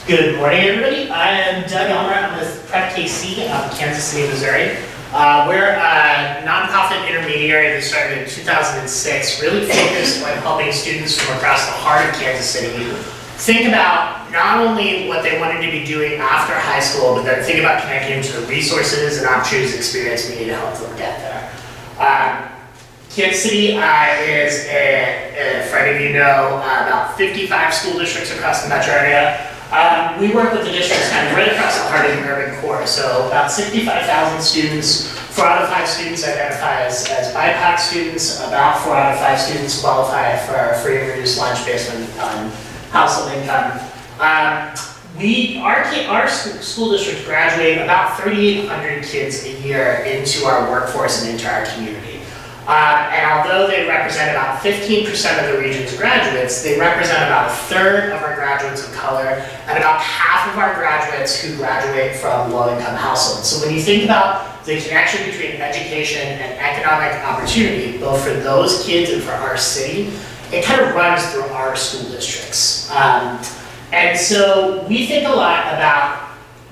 Good morning, everybody. I am Doug Elmer. I'm with Prep KC out of Kansas City, Missouri. We're a nonprofit intermediary that started in 2006, really focused on helping students from across the heart of Kansas City think about not only what they wanted to be doing after high school, but then think about connecting them to the resources and opportunities experience we need to help them get there. Kansas City is, for any of you know, about 55 school districts across the metro area. We work with the districts kind of right across the heart of the urban core. So about 65,000 students, 4 out of 5 students identify as BIPOC students, about 4 out of 5 students qualify for free and reduced lunch based on household income. Our school district graduate about 3,800 kids a year into our workforce and into our community. And although they represent about 15% of the region's graduates, they represent about a third of our graduates of color and about half of our graduates who graduate from low-income households. So when you think about the connection between education and economic opportunity, both for those kids and for our city, it kind of runs through our school districts. And so we think a lot about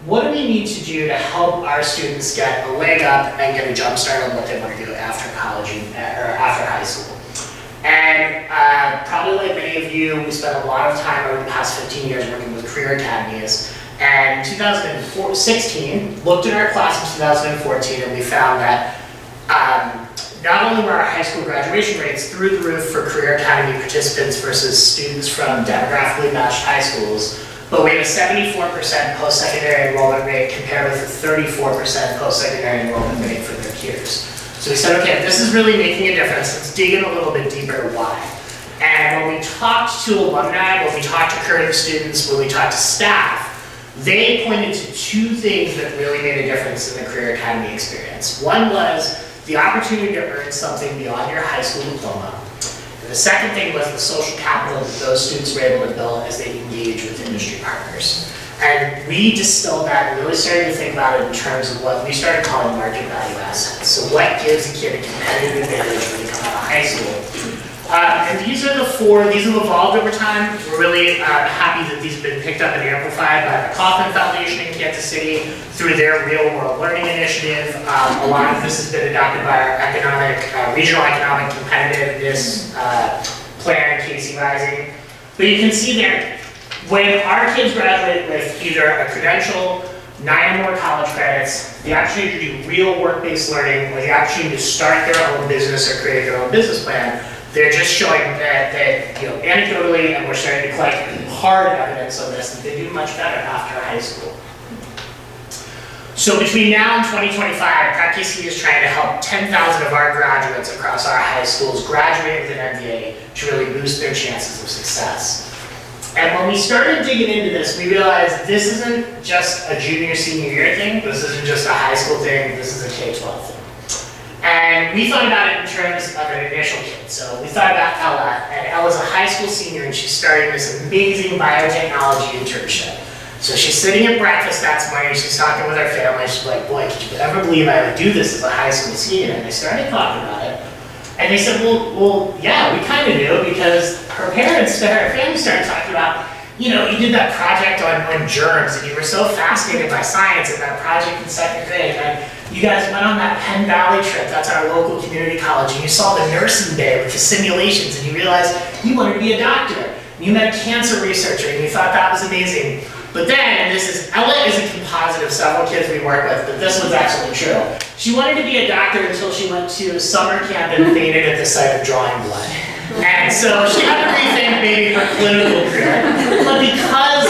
what do we need to do to help our students get a leg up and get a jump start on what they want to do after college or after high school. And probably like many of you, we spent a lot of time over the past 15 years working with career academies. And 2016, looked at our class in 2014 and we found that not only were our high school graduation rates through the roof for career academy participants versus students from demographically matched high schools, but we had a 74% post-secondary enrollment rate compared with a 34% post-secondary enrollment rate for their peers. So we said, okay, this is really making a difference. Let's dig in a little bit deeper to why. And when we talked to alumni, when we talked to current students, when we talked to staff, they pointed to 2 things that really made a difference in the career academy experience. One was the opportunity to earn something beyond your high school diploma. The second thing was the social capital that those students were able to build as they engage with industry partners. And we distilled that and really started to think about it in terms of what we started calling market value assets. So what gives a kid a competitive advantage when they come out of high school? And these are the 4, these have evolved over time. We're really happy that these have been picked up and amplified by the Kauffman Foundation in Kansas City through their real world learning initiative. A lot of this has been adopted by our regional economic competitiveness plan, Casey Rising. But you can see there, when our kids graduate with either a credential, 9 or more college credits, the opportunity to do real work-based learning, or the opportunity to start their own business or create their own business plan, they're just showing that anecdotally, and we're starting to collect hard evidence on this, that they do much better after high school. So between now and 2025, Prep KC is trying to help 10,000 of our graduates across our high schools graduate with an MBA to really boost their chances of success. And when we started digging into this, we realized this isn't just a junior, senior year thing, this isn't just a high school thing, this is a K-12 thing. And we thought about it in terms of an initial kid. So we thought about Ella, and Ella's a high school senior and she's starting this amazing biotechnology internship. So she's sitting at breakfast that morning, she's talking with her family, she's like, boy, could you ever believe I would do this as a high school senior? And they started talking about it. And they said, well, yeah, we kind of do, because her family started talking about, you did that project on germs, and you were so fascinated by science in that project in 2nd grade, and you guys went on that Penn Valley trip, that's our local community college, and you saw the nursing bay with the simulations, and you realized you wanted to be a doctor. And you met a cancer researcher, and you thought that was amazing. But then, Ella is a composite of several kids we work with, but this one's actually true. She wanted to be a doctor until she went to summer camp and fainted at the sight of drawing blood. And so she had to rethink maybe her clinical career. But because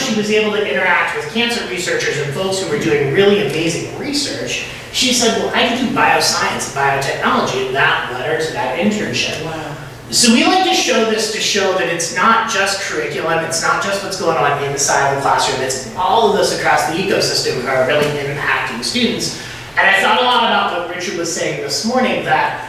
she was able to interact with cancer researchers and folks who were doing really amazing research, she said, well, I can do bioscience and biotechnology, and that led her to that internship. Wow. So we like to show this to show that it's not just curriculum, it's not just what's going on inside the classroom, it's all of this across the ecosystem who are really impacting students. And I thought a lot about what Richard was saying this morning, that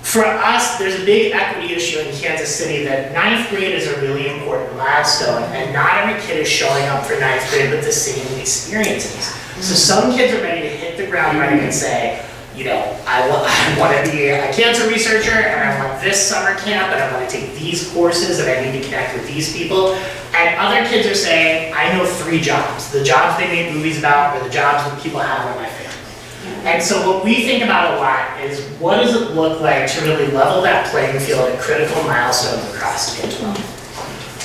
for us, there's a big equity issue in Kansas City that 9th grade is a really important milestone, and not every kid is showing up for 9th grade with the same experiences. So some kids are ready to hit the ground running and say, I want to be a cancer researcher, and I want this summer camp, and I want to take these courses, and I need to connect with these people. And other kids are saying, I know 3 jobs. The jobs they made movies about, or the jobs that people have in my family. And so what we think about a lot is, what does it look like to really level that playing field at critical milestones across K-12?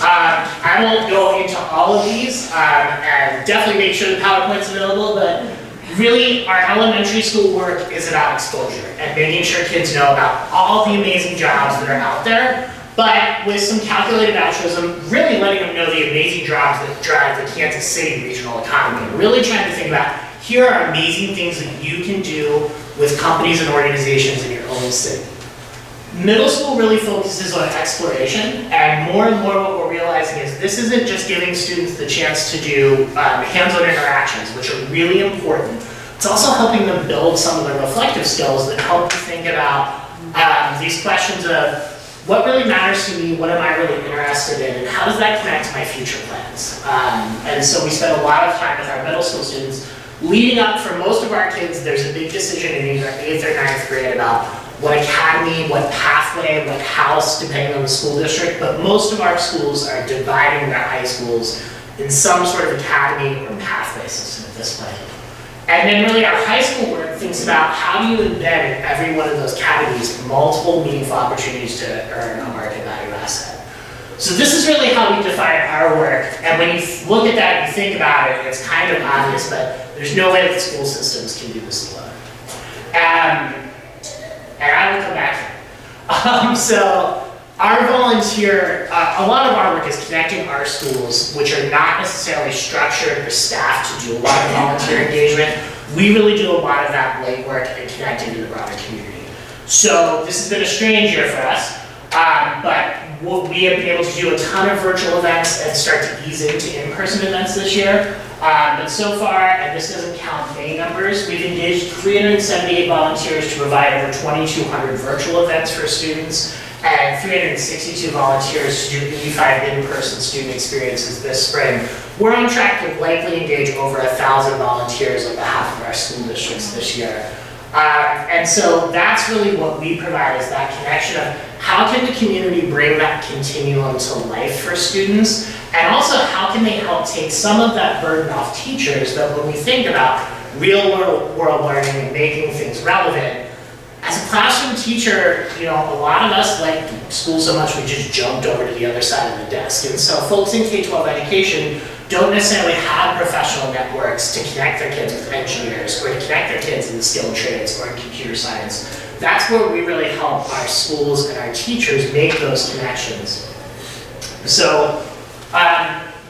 I won't go into all of these, and definitely make sure the PowerPoint's available, but really, our elementary school work is about exposure and making sure kids know about all the amazing jobs that are out there, but with some calculated altruism, really letting them know the amazing jobs that drive the Kansas City regional economy. Really trying to think about, here are amazing things that you can do with companies and organizations in your own city. Middle school really focuses on exploration, and more what we're realizing is this isn't just giving students the chance to do hands-on interactions, which are really important. It's also helping them build some of the reflective skills that help you think about these questions of what really matters to me, what am I really interested in, and how does that connect to my future plans? And so we spend a lot of time with our middle school students. Leading up, for most of our kids, there's a big decision in either 8th or 9th grade about what academy, what pathway, what house, depending on the school district, but most of our schools are dividing their high schools in some sort of academy or pathway system at this point. And then really our high school work thinks about how do you embed in every one of those categories multiple meaningful opportunities to earn a market value asset. So this is really how we define our work, and when you look at that and you think about it, it's kind of obvious, but there's no way that school systems can do this alone. And I will come back. So our volunteer, a lot of our work is connecting our schools, which are not necessarily structured or staffed to do a lot of volunteer engagement. We really do a lot of that late work and connecting to the broader community. So this has been a strange year for us, but we have been able to do a ton of virtual events and start to ease into in-person events this year. But so far, and this doesn't count May numbers, we've engaged 378 volunteers to provide over 2,200 virtual events for students and 362 volunteers to do 85 in-person student experiences this spring. We're on track to likely engage over 1,000 volunteers on behalf of our school districts this year. And so that's really what we provide, is that connection of how can the community bring that continuum to life for students, and also how can they help take some of that burden off teachers, that when we think about real world learning and making things relevant, as a classroom teacher, a lot of us like school so much we just jumped over to the other side of the desk. And so folks in K-12 education don't necessarily have professional networks to connect their kids with engineers, or to connect their kids in the skilled trades or in computer science. That's where we really help our schools and our teachers make those connections. So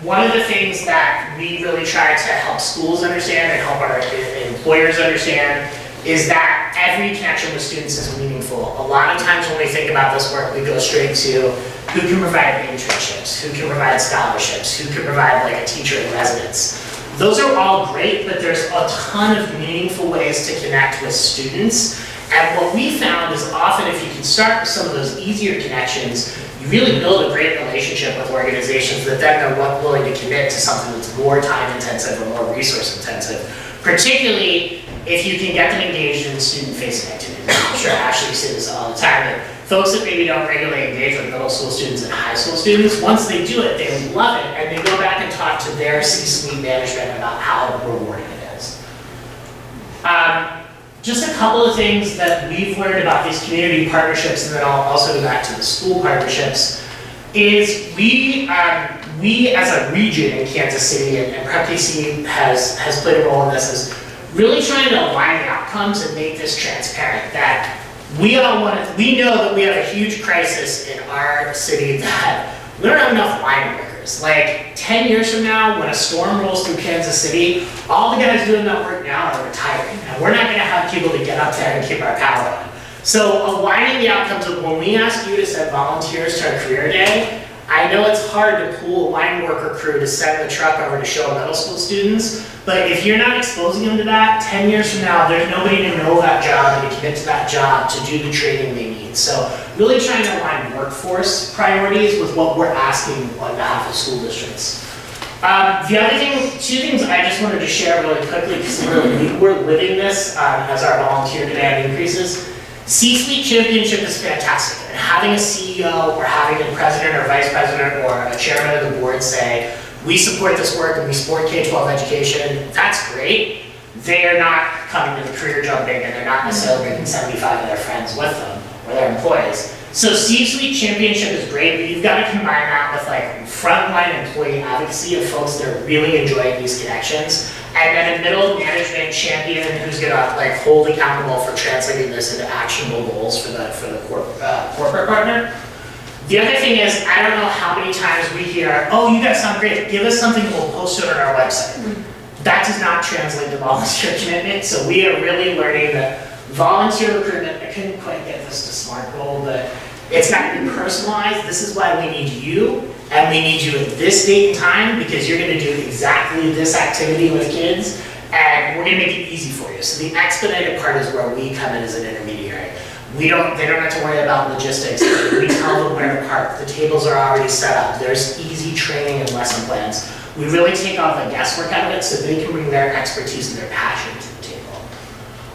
one of the things that we really try to help schools understand and help our employers understand is that every connection with students is meaningful. A lot of times when we think about this work, we go straight to who can provide internships, who can provide scholarships, who can provide like a teacher in residence. Those are all great, but there's a ton of meaningful ways to connect with students. And what we found is often if you can start with some of those easier connections, you really build a great relationship with organizations that then are willing to commit to something that's more time intensive or more resource intensive, particularly if you can get them engaged in student-facing activities. I'm sure Ashley sees this all the time, that folks that maybe don't regularly engage with middle school students and high school students, once they do it, they love it, and they go back and talk to their C-suite management about how rewarding it is. Just a couple of things that we've learned about these community partnerships, and then I'll also go back to the school partnerships, is we as a region in Kansas City, and PrepKC has played a role in this, is really trying to align the outcomes and make this transparent, that we know that we have a huge crisis in our city, that we don't have enough line workers. Like 10 years from now, when a storm rolls through Kansas City, all the guys doing that work now are retiring, and we're not gonna have people to get up there and keep our power on. So aligning the outcomes of when we ask you to send volunteers to our career day, I know it's hard to pull a line worker crew to send the truck over to show middle school students, but if you're not exposing them to that, 10 years from now, there's nobody to know that job and to commit to that job to do the training they need. So really trying to align workforce priorities with what we're asking on behalf of school districts. The other thing, two things I just wanted to share really quickly, because we're living this as our volunteer demand increases. C-suite championship is fantastic, and having a CEO or having a president or vice president or a chairman of the board say, we support this work and we support K-12 education, that's great. They are not coming to the career jumping, and they're not necessarily bringing 75 of their friends with them or their employees. So C-suite championship is great, but you've got to combine that with like frontline employee advocacy of folks that are really enjoying these connections, and then a middle management champion who's gonna like hold accountable for translating this into actionable goals for the corporate partner. The other thing is, I don't know how many times we hear, oh, you guys sound great, give us something and we'll post it on our website. That does not translate to volunteer commitment, so we are really learning that volunteer recruitment, I couldn't quite get this to SMART goal, but it's not going to be personalized. This is why we need you, and we need you at this date and time, because you're going to do exactly this activity with kids, and we're going to make it easy for you. So the expedited part is where we come in as an intermediary. They don't have to worry about logistics. We tell them where to park. The tables are already set up. There's easy training and lesson plans. We really take all the guesswork out of it so they can bring their expertise and their passion to the table.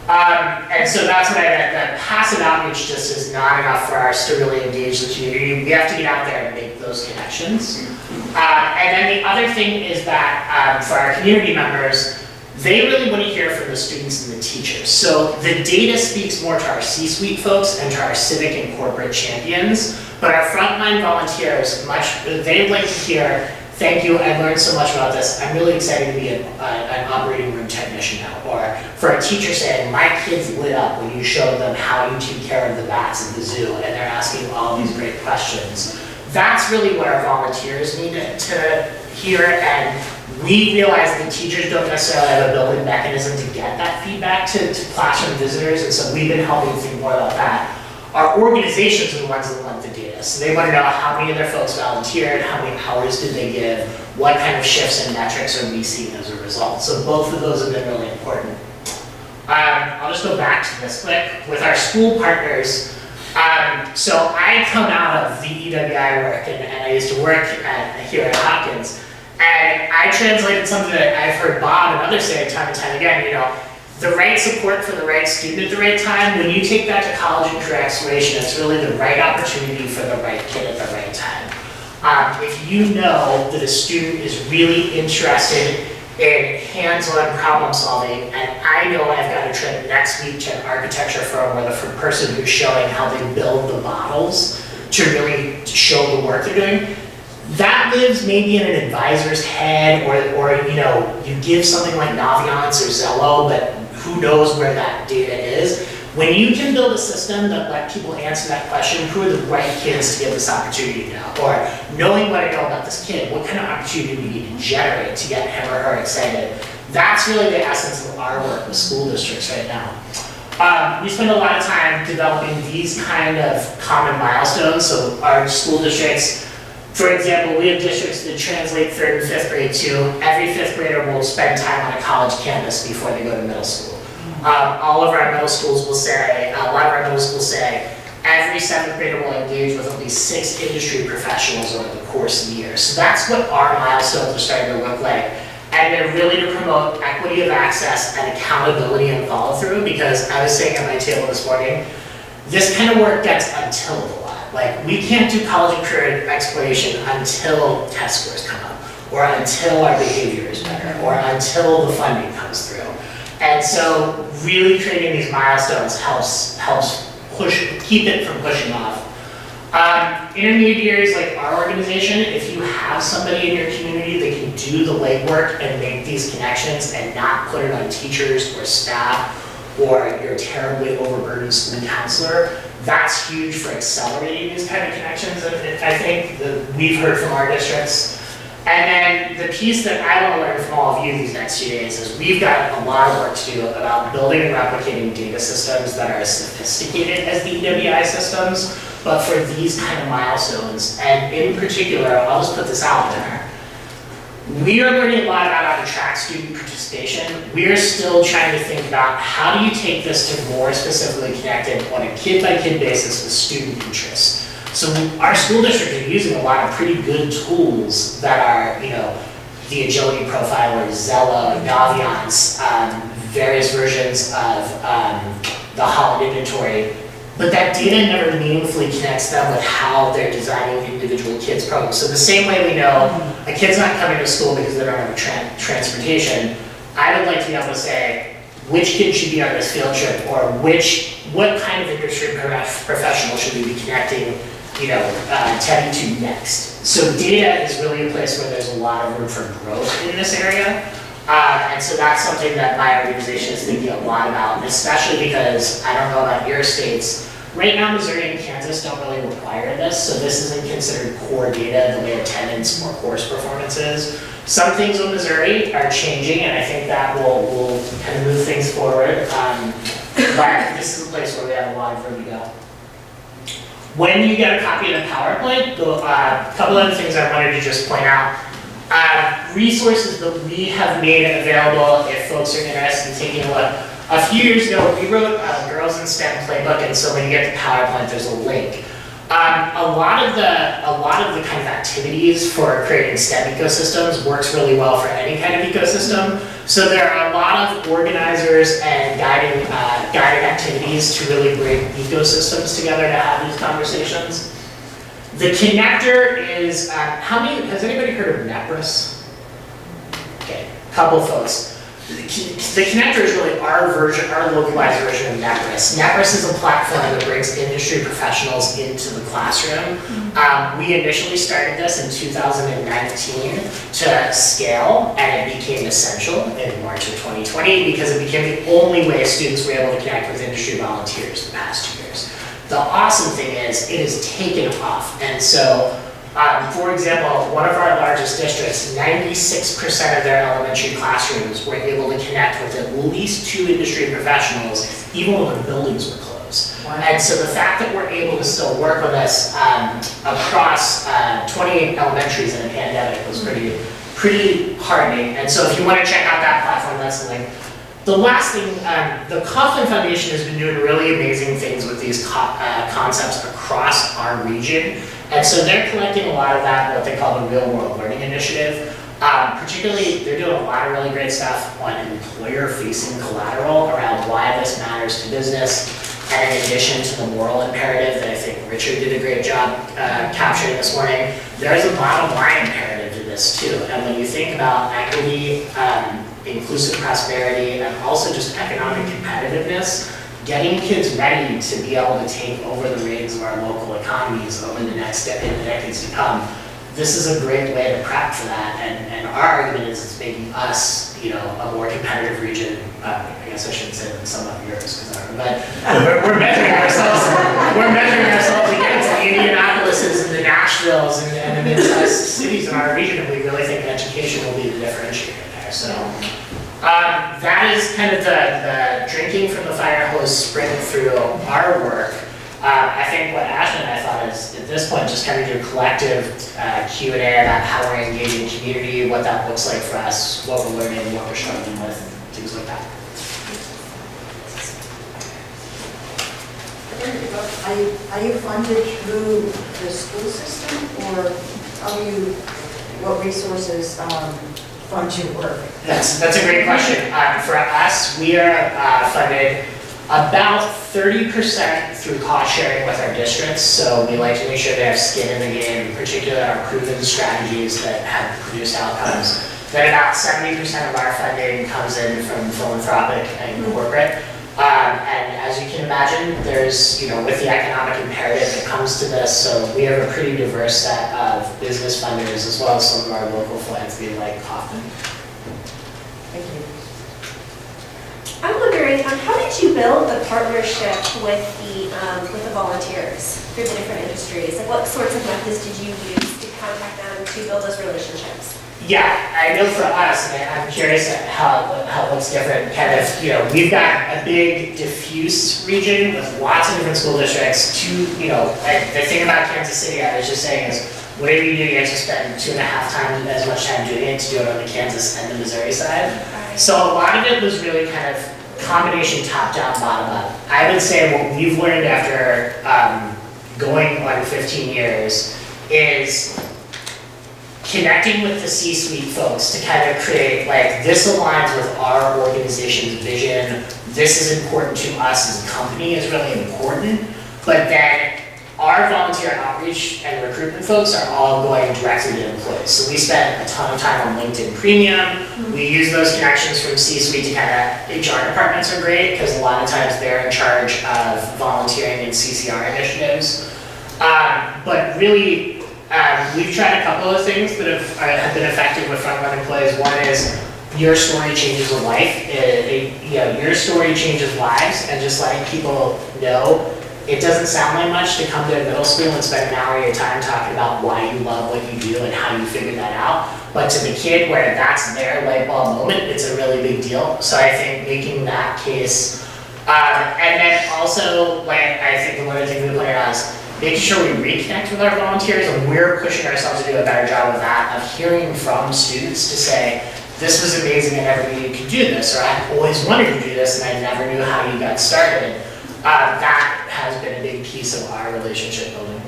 And so that's what I meant, that passive outreach just is not enough for us to really engage the community. We have to get out there and make those connections. And then the other thing is that for our community members, they really want to hear from the students and the teachers. So the data speaks more to our C-suite folks and to our civic and corporate champions, but our frontline volunteers, they'd like to hear, thank you, I learned so much about this. I'm really excited to be an operating room technician now. Or for a teacher saying, my kids lit up when you showed them how you take care of the bats in the zoo, and they're asking all these great questions. That's really what our volunteers need to hear, and we realize that teachers don't necessarily have a built-in mechanism to get that feedback to classroom visitors, and so we've been helping think more about that. Our organizations are the ones that want the data. So they want to know how many of their folks volunteered, how many hours did they give, what kind of shifts and metrics are we seeing as a result. So both of those have been really important. I'll just go back to this quick. With our school partners, so I come out of the EWI work, and I used to work here at Hopkins, and I translated something that I've heard Bob and others say time and time again, the right support for the right student at the right time. When you take that to college and career exploration, it's really the right opportunity for the right kid at the right time. If you know that a student is really interested in hands-on problem solving, and I know I've got a trip next week to an architecture firm where the person who's showing how they build the models to really show the work they're doing, that lives maybe in an advisor's head, or you give something like Naviance or Zello, but who knows where that data is. When you can build a system that let people answer that question, who are the right kids to get this opportunity now? Or knowing what I know about this kid, what kind of opportunity do we need to generate to get him or her excited? That's really the essence of our work with school districts right now. We spend a lot of time developing these kind of common milestones. So our school districts, for example, we have districts that translate 3rd and 5th grade to every 5th grader will spend time on a college campus before they go to middle school. All of our middle schools will say, a lot of our middle schools say, every 7th grader will engage with at least 6 industry professionals over the course of the year. So that's what our milestones are starting to look like. And they're really to promote equity of access and accountability and follow through, because I was saying at my table this morning, this kind of work gets until a lot. Like, we can't do college and career exploration until test scores come up, or until our behavior is better, or until the funding comes through. And so really creating these milestones helps keep it from pushing off. Intermediaries like our organization, if you have somebody in your community that can do the legwork and make these connections and not put it on teachers or staff or your terribly overburdened school counselor, that's huge for accelerating these kind of connections. And I think that we've heard from our districts. And then the piece that I want to learn from all of you these next few days is we've got a lot of work to do about building and replicating data systems that are as sophisticated as the EWI systems, but for these kind of milestones. And in particular, I'll just put this out there. We are learning a lot about how to track student participation. We are still trying to think about how do you take this to more specifically connected on a kid-by-kid basis with student interests. So our school district are using a lot of pretty good tools that are, the Agility Profiler, Zello, Naviance, various versions of the Holland inventory, but that data never meaningfully connects them with how they're designing individual kids' programs. So the same way we know a kid's not coming to school because they don't have transportation, I would like to be able to say which kid should be on this field trip, or what kind of industry professional should we be connecting, Teddy to next. So data is really a place where there's a lot of room for growth in this area. And so that's something that my organization is thinking a lot about, especially because I don't know about your states. Right now, Missouri and Kansas don't really require this, so this isn't considered core data the way attendance or course performance is. Some things in Missouri are changing, and I think that will kind of move things forward. But this is a place where we have a lot of room to go. When you get a copy of the PowerPoint, a couple other things I wanted to just point out. Resources that we have made available if folks are interested in taking a look. A few years ago, we wrote a Girls in STEM Playbook, and so when you get to PowerPoint, there's a link. A lot of the kind of activities for creating STEM ecosystems works really well for any kind of ecosystem. So there are a lot of organizers and guiding activities to really bring ecosystems together to have these conversations. The connector is, has anybody heard of Nepris? Okay, couple folks. The connector is really our localized version of Nepris. Nepris is a platform that brings industry professionals into the classroom. We initially started this in 2019 to scale, and it became essential in March of 2020 because it became the only way students were able to connect with industry volunteers the past 2 years. The awesome thing is it has taken off, and so for example, one of our largest districts, 96% of their elementary classrooms were able to connect with at least 2 industry professionals, even when the buildings were closed. Wow. And so the fact that we're able to still work with us across 28 elementaries in a pandemic was pretty heartening. And so if you want to check out that platform, that's the link. The last thing, the Kauffman Foundation has been doing really amazing things with these concepts across our region. And so they're collecting a lot of that, what they call the Real World Learning Initiative. Particularly, they're doing a lot of really great stuff on employer-facing collateral around why this matters to business. And in addition to the moral imperative that I think Richard did a great job capturing this morning, there's a bottom line imperative to this too. And when you think about equity, inclusive prosperity, and also just economic competitiveness, getting kids ready to be able to take over the reins of our local economies over the next decade and decades to come, this is a great way to prep for that. And our argument is it's making us, a more competitive region. I guess I shouldn't say than some of yours, but we're measuring ourselves. We're measuring ourselves against the Indianapolises and the Nashvilles and the mid-sized cities in our region, and we really think education will be the differentiator there. So. That is kind of the drinking from the fire hose sprint through our work. I think what Ashley and I thought is, at this point, just kind of do a collective Q&A about how we're engaging community, what that looks like for us, what we're learning, what we're struggling with, things like that. Are you funded through the school system, or what resources fund your work? That's a great question. For us, we are funded about 30% through cost sharing with our districts. So we like to make sure they have skin in the game, particularly our proven strategies that have produced outcomes. Then about 70% of our funding comes in from philanthropic and corporate. And as you can imagine, there's, with the economic imperative that comes to this, so we have a pretty diverse set of business funders as well as some of our local philanthropy like Kauffman. Thank you. I'm wondering, how did you build the partnership with the volunteers through the different industries? Like, what sorts of methods did you use to contact them to build those relationships? Yeah, I know for us, and I'm curious how it looks different. Kind of, we've got a big diffuse region with lots of different school districts. The thing about Kansas City, I was just saying, is whatever you do, you have to spend 2.5 times as much time doing it to do it on the Kansas and the Missouri side. So a lot of it was really kind of combination top-down, bottom-up. I would say what we've learned after going on 15 years is connecting with the C-suite folks to kind of create, like, this aligns with our organization's vision, this is important to us as a company is really important, but then our volunteer outreach and recruitment folks are all going directly to employees. So we spend a ton of time on LinkedIn Premium. We use those connections from C-suite to kind of, HR departments are great because a lot of times they're in charge of volunteering and CCR initiatives. But really, we've tried a couple of things that have been effective with frontline employees. One is your story changes a life. Your story changes lives, and just letting people know. It doesn't sound like much to come to a middle school and spend an hour of your time talking about why you love what you do and how you figured that out. But to the kid where that's their light bulb moment, it's a really big deal. So I think making that case, and then also, like, I think one of the things we pointed out is making sure we reconnect with our volunteers, and we're pushing ourselves to do a better job of that, of hearing from students to say, this was amazing, I never knew you could do this, or I always wanted to do this and I never knew how you got started. That has been a big piece of our relationship building.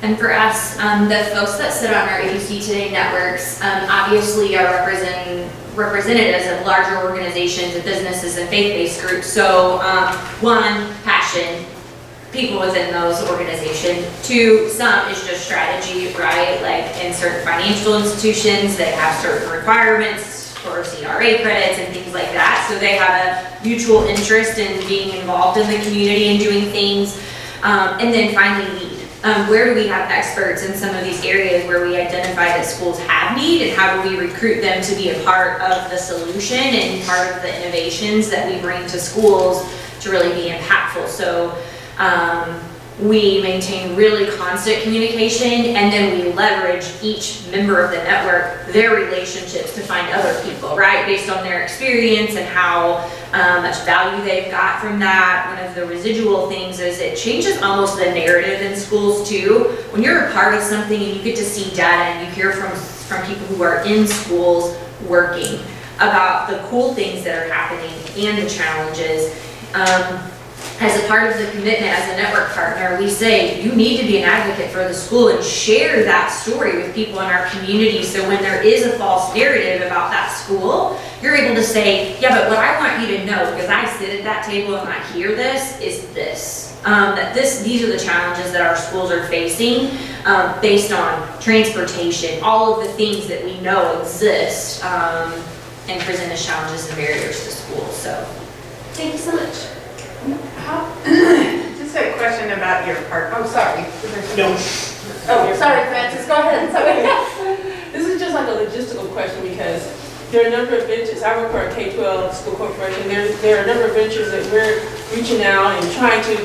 And for us, the folks that sit on our ABC Today networks obviously are representatives of larger organizations and businesses and faith-based groups. So one, passion, people within those organizations. Two, some is just strategy, right? Like in certain financial institutions, they have certain requirements for CRA credits and things like that. So they have a mutual interest in being involved in the community and doing things. And then finally, need. Where do we have experts in some of these areas where we identify that schools have need, and how do we recruit them to be a part of the solution and part of the innovations that we bring to schools to really be impactful? So we maintain really constant communication, and then we leverage each member of the network, their relationships to find other people, right? Based on their experience and how much value they've got from that. One of the residual things is it changes almost the narrative in schools too. When you're a part of something and you get to see data and you hear from people who are in schools working about the cool things that are happening and the challenges. As a part of the commitment as a network partner, we say you need to be an advocate for the school and share that story with people in our community. So when there is a false narrative about that school, you're able to say, yeah, but what I want you to know, because I sit at that table and I hear this, is this. These are the challenges that our schools are facing based on transportation, all of the things that we know exist and present as challenges and barriers to school. So Thank you so much. Just a question about your part. Oh, sorry. No. Oh, sorry, Francis. Go ahead. This is just like a logistical question because there are a number of ventures. I work for a K-12 school corporation. There are a number of ventures that we're reaching out and trying to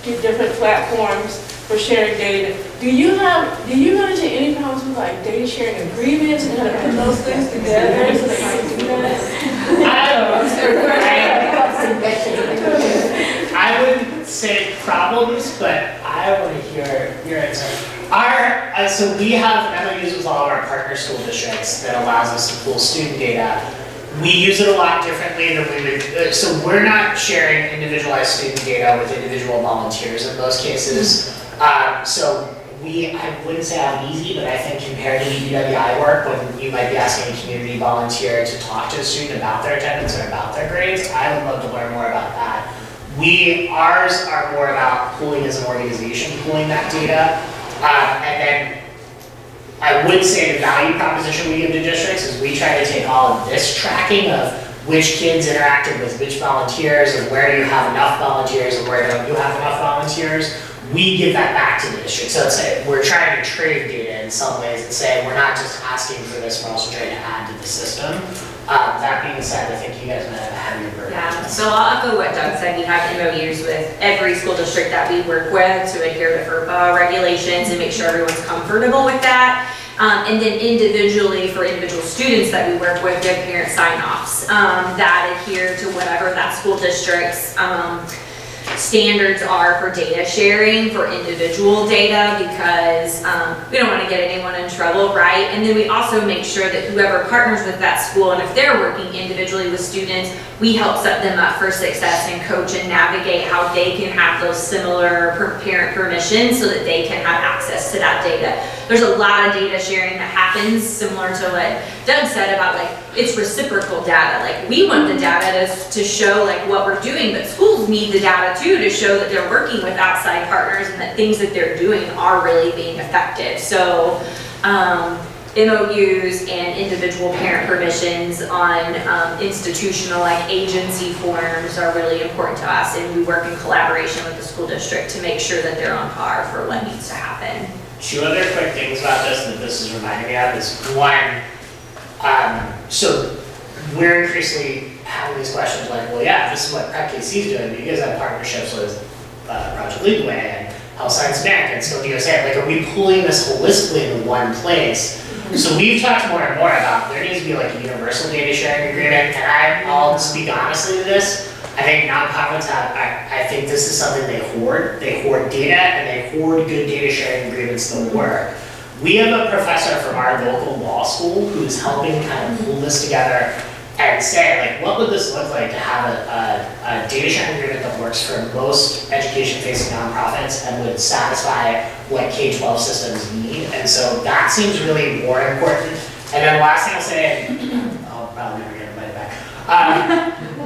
get different platforms for sharing data. Do you run into any problems with like data sharing agreements and how to put those things together so that you can do that? I wouldn't say problems, but I want to hear your answer. So we have MOUs with all of our partner school districts that allows us to pull student data. We use it a lot differently than we would, so we're not sharing individualized student data with individual volunteers in most cases. So I wouldn't say I'm easy, but I think compared to the UWI work, when you might be asking a community volunteer to talk to a student about their attendance or about their grades, I would love to learn more about that. Ours are more about pooling as an organization, pooling that data. And then I would say the value proposition we give to districts is we try to take all of this tracking of which kids interacted with which volunteers and where do you have enough volunteers and where don't you have enough volunteers. We give that back to the district. So we're trying to trade data in some ways and say we're not just asking for this, we're also trying to add to the system. That being said, I think you guys might have a heavier burden. yeah, so I'll echo what Doug said. We have MOUs with every school district that we work with to adhere to FERPA regulations and make sure everyone's comfortable with that. And then individually for individual students that we work with, we have parent sign-offs that adhere to whatever that school district's standards are for data sharing for individual data because we don't want to get anyone in trouble, right? And then we also make sure that whoever partners with that school, and if they're working individually with students, we help set them up for success and coach and navigate how they can have those similar parent permissions so that they can have access to that data. There's a lot of data sharing that happens similar to what Doug said about like, it's reciprocal data. Like we want the data to show like what we're doing, but schools need the data too to show that they're working with outside partners and that things that they're doing are really being effective. So MOUs and individual parent permissions on institutional like agency forms are really important to us, and we work in collaboration with the school district to make sure that they're on par for what needs to happen. Two other quick things about this that this is reminding me of is one, so we're increasingly having these questions like, well, yeah, this is what Prep KC is doing, but you guys have partnerships with Project Leadway and Health Science Bank and Skilled USA. Like, are we pulling this holistically into one place? So we've talked more and more about there needs to be like a universal data sharing agreement, and I'll speak honestly to this. I think nonprofits have, I think this is something they hoard. They hoard data and they hoard good data sharing agreements that work. We have a professor from our local law school who's helping kind of pull this together and say, like, what would this look like to have a data sharing agreement that works for most education-facing nonprofits and would satisfy what K-12 systems need? And so that seems really more important. And then the last thing I'll say, I'll probably never get invited back.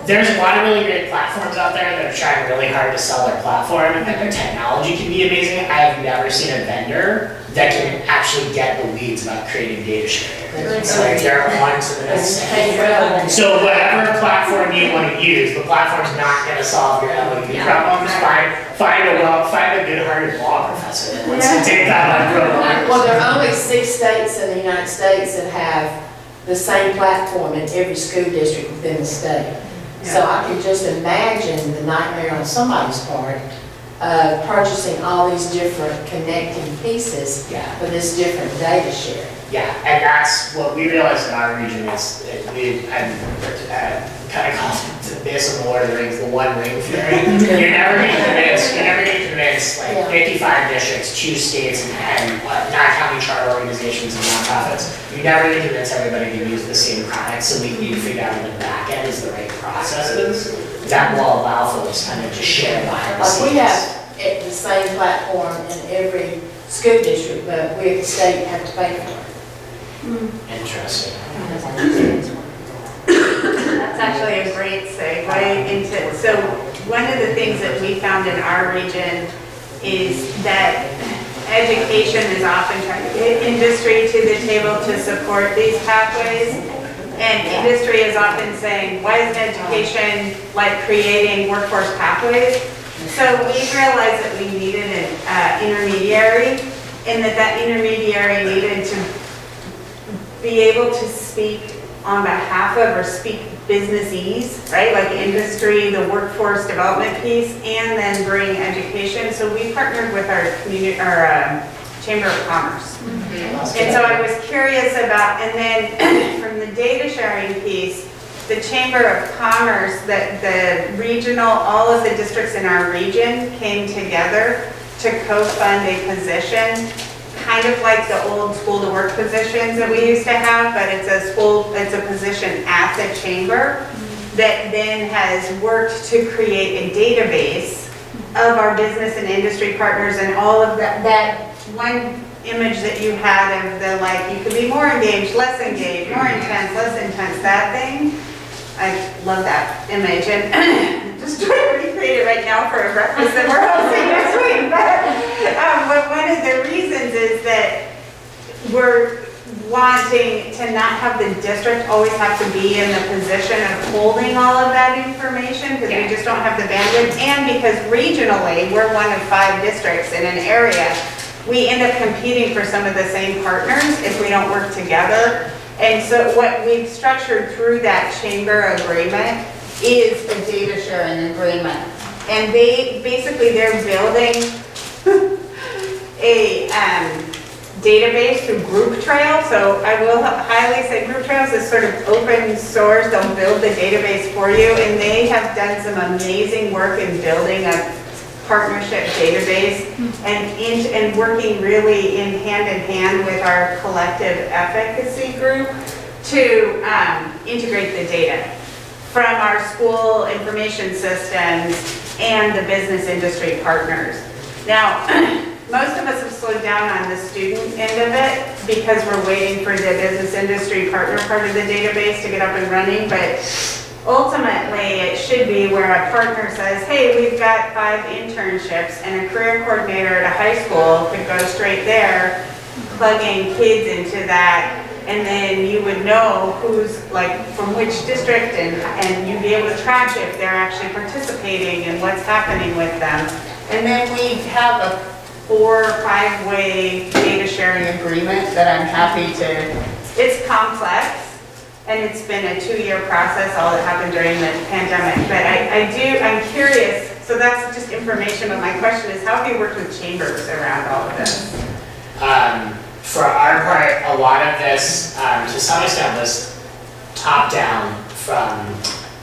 There's a lot of really great platforms out there that are trying really hard to sell their platform, and their technology can be amazing. I have never seen a vendor that can actually get the weeds about creating data sharing. So like there are ones that are so whatever platform you want to use, the platform's not going to solve your LOD problems. Find a good-hearted law professor that wants to take that on pro bono. Well, there are only 6 states in the United States that have the same platform in every school district within the state. So I can just imagine the nightmare on somebody's part of purchasing all these different connecting pieces for this different data sharing. Yeah, and that's what we realized in our region is I'm kind of called the base of the Lord of the Rings, the one ring theory. You're never going to convince like 55 districts, 2 states, and not counting charter organizations and nonprofits. You're never going to convince everybody to use the same product, so we need to figure out in the back end is the right processes that will allow folks kind of just share behind the scenes. Like we have the same platform in every school district, but we at the state have to pay for it. Interesting. That's actually a great segue into, so one of the things that we found in our region is that education is often trying to get industry to the table to support these pathways. And industry is often saying, why isn't education like creating workforce pathways? So we realized that we needed an intermediary, and that intermediary needed to be able to speak on behalf of or speak businessese, right? Like industry, the workforce development piece, and then bring education. So we partnered with our community, our Chamber of Commerce. And so I was curious about, and then from the data sharing piece, the Chamber of Commerce, that the regional, all of the districts in our region came together to co-fund a position, kind of like the old school to work positions that we used to have, but it's a position at the chamber that then has worked to create a database of our business and industry partners and all of that one image that you had of the like, you could be more engaged, less engaged, more intense, less intense, that thing. I love that image, and just trying to recreate it right now for a breakfast that we're hosting next week. But one of the reasons is that we're wanting to not have the district always have to be in the position of holding all of that information because we just don't have the bandwidth, and because regionally we're one of 5 districts in an area, we end up competing for some of the same partners if we don't work together. And so what we've structured through that chamber agreement is a data sharing agreement. And they're building a database through Group Trail. So I will highly say Group Trails is sort of open source. They'll build the database for you. And they have done some amazing work in building a partnership database and working really in hand with our collective efficacy group to integrate the data from our school information systems and the business industry partners. Now, most of us have slowed down on the student end of it because we're waiting for the business industry partner part of the database to get up and running, but ultimately it should be where a partner says, hey, we've got 5 internships, and a career coordinator at a high school could go straight there, plugging kids into that, and then you would know who's like from which district, and you'd be able to track if they're actually participating and what's happening with them. And then we have a 4 or 5-way data sharing agreement that I'm happy to, it's complex, and it's been a 2-year process, all that happened during the pandemic. But I'm curious, so that's just information, but my question is, how have you worked with chambers around all of this? For our part, a lot of this, to some extent, was top-down from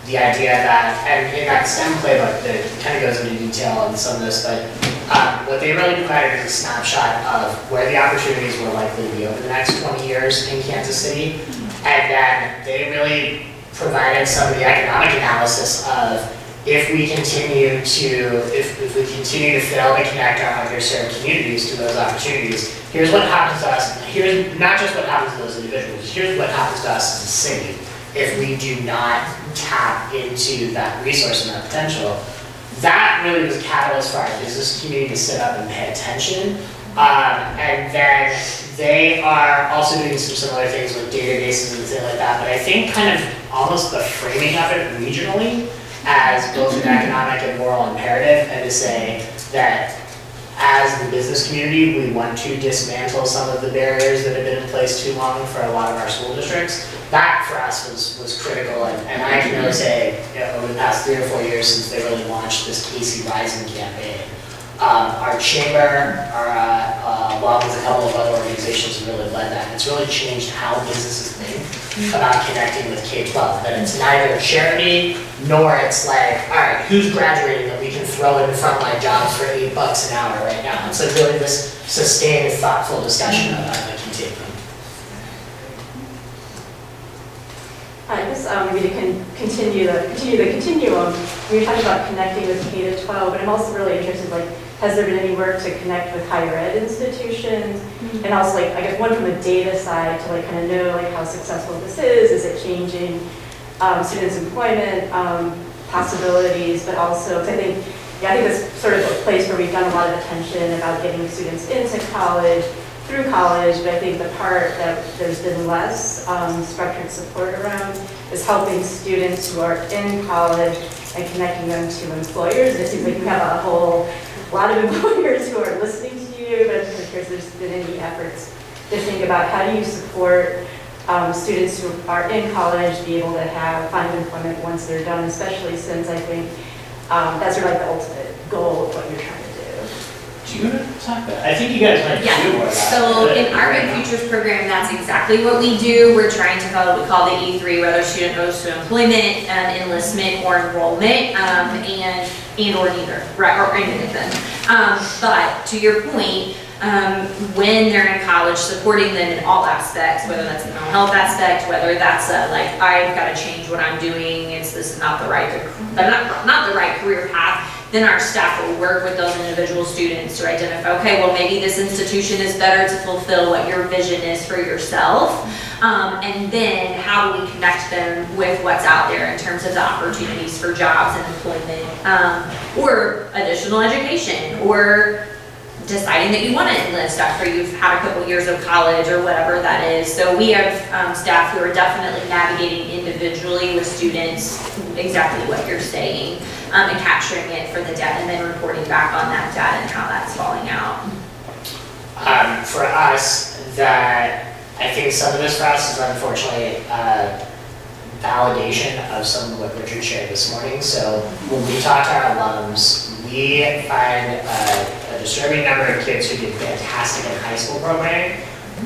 the idea that, and in that STEM playbook that kind of goes into detail on some of this, but what they really provided is a snapshot of where the opportunities were likely to be over the next 20 years in Kansas City. And then they really provided some of the economic analysis of if we continue to fail to connect our underserved communities to those opportunities, here's what happens to us. Here's not just what happens to those individuals, here's what happens to us as a city if we do not tap into that resource and that potential. That really was a catalyst for our business community to sit up and pay attention. And then they are also doing some similar things with databases and things like that, but I think kind of almost the framing of it regionally as both an economic and moral imperative, and to say that as the business community, we want to dismantle some of the barriers that have been in place too long for a lot of our school districts. That for us was critical, and I can really say, over the past 3 or 4 years since they really launched this Casey Rising campaign, our chamber, along with a couple of other organizations have really led that. It's really changed how businesses think about connecting with K-12. That it's neither charity, nor it's like, all right, who's graduating that we can throw in frontline jobs for $8 an hour right now. It's like really this sustained, thoughtful discussion about the continuum. I guess maybe to continue the continuum, we were talking about connecting with K-12, but I'm also really interested, like, has there been any work to connect with higher ed institutions? And also, like, I guess one from the data side to like kind of know like how successful this is it changing students' employment possibilities, but also, I think that's sort of a place where we've done a lot of attention about getting students into college, through college, but I think the part that there's been less structured support around is helping students who are in college and connecting them to employers. And it seems like you have a whole lot of employers who are listening to you, but I'm kind of curious if there's been any efforts to think about how do you support students who are in college be able to find employment once they're done, especially since I think that's sort of like the ultimate goal of what you're trying to do. Do you want to talk about that? I think you guys might do more of that. So in our Good Futures program, that's exactly what we do. We're trying to follow what we call the E3, whether a student goes to employment, enlistment, or enrollment, and or neither, right, or any of them. But to your point, when they're in college, supporting them in all aspects, whether that's a mental health aspect, whether that's like, I've got to change what I'm doing, this is not the right career path, then our staff will work with those individual students to identify, okay, well maybe this institution is better to fulfill what your vision is for yourself, and then how do we connect them with what's out there in terms of the opportunities for jobs and employment, or additional education, or deciding that you want to enlist after you've had a couple years of college or whatever that is. So we have staff who are definitely navigating individually with students exactly what you're saying, and capturing it for the data and then reporting back on that data and how that's falling out. For us, I think some of this for us is unfortunately validation of some of what Richard shared this morning. So when we talk to our alums, we find a disturbing number of kids who did fantastic in high school programming.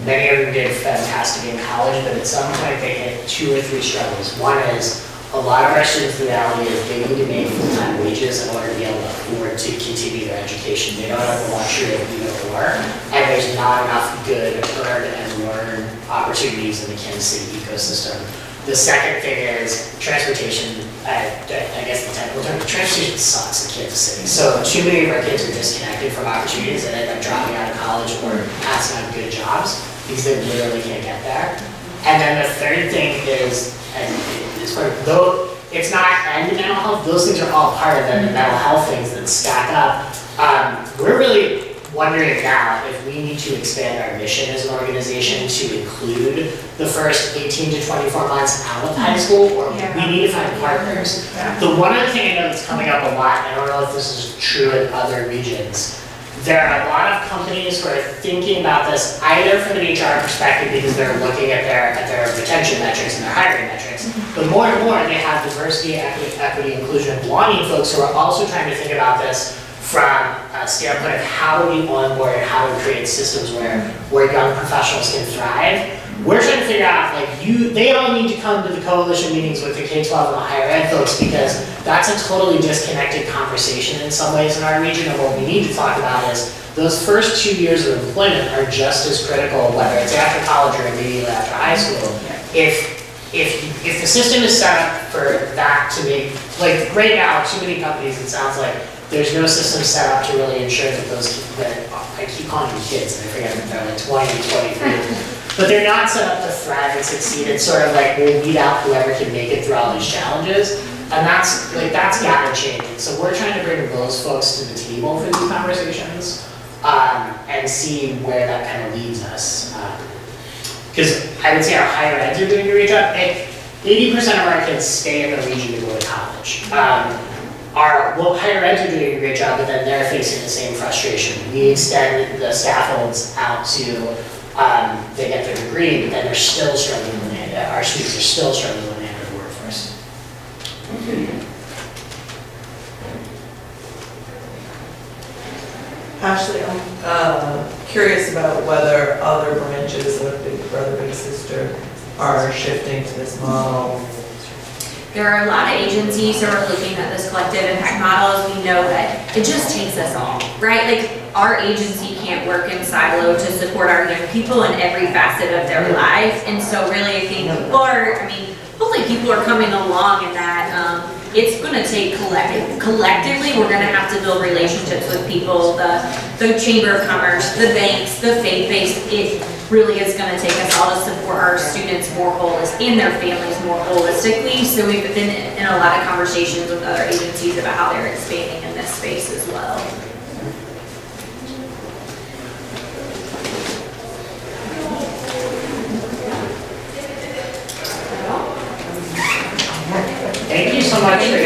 Many of them did fantastic in college, but at some point they hit 2 or 3 struggles. One is, a lot of our students, the reality is they need to make full-time wages in order to be able to afford to continue their education. They don't have the luxury of either or, and there's not enough good earn and learn opportunities in the Kansas City ecosystem. The second thing is transportation. I guess the technical term, transportation sucks in Kansas City. So too many of our kids are disconnected from opportunities and end up dropping out of college or passing on good jobs because they literally can't get there. And then the third thing is, and it's part of, though it's not end mental health, those things are all part of the mental health things that stack up. We're really wondering now if we need to expand our mission as an organization to include the first 18 to 24 months out of high school, or we need to find partners. The one other thing I know that's coming up a lot, and I don't know if this is true in other regions, there are a lot of companies who are thinking about this either from an HR perspective because they're looking at their retention metrics and their hiring metrics, but more and more they have diversity, equity, inclusion, and belonging folks who are also trying to think about this from a standpoint of how do we onboard and how do we create systems where young professionals can thrive. We're trying to figure out, they all need to come to the coalition meetings with the K-12 and the higher ed folks because that's a totally disconnected conversation in some ways in our region, and what we need to talk about is those first 2 years of employment are just as critical, whether it's after college or immediately after high school. If the system is set up for that to make, right now, too many companies, it sounds like there's no system set up to really ensure that I keep calling them kids, and I forget that they're 20 and 23. But they're not set up to thrive and succeed. It's sort of like we'll weed out whoever can make it through all these challenges. And that's gotta change. And so we're trying to bring those folks to the table for these conversations and see where that kind of leads us. Because I would say our higher eds are doing a great job. 80% of our kids stay in the region to go to college. Higher eds are doing a great job, but then they're facing the same frustration. We extend the scaffolds out to they get their degree, but then they're still struggling with our students are still struggling with the workforce. Ashley, I'm curious about whether other branches of Big Brother, Big Sister are shifting to this model. There are a lot of agencies who are looking at this collective impact model as we know that it just takes us all, right? Our agency can't work in silo to support our young people in every facet of their lives. And so really I think hopefully people are coming along in that it's gonna take collectively, we're gonna have to build relationships with people, the Chamber of Commerce, the banks, the faith-based, it really is gonna take us all to support our students more and their families more holistically. So we've been in a lot of conversations with other agencies about how they're expanding in this space as well. Thank you so much for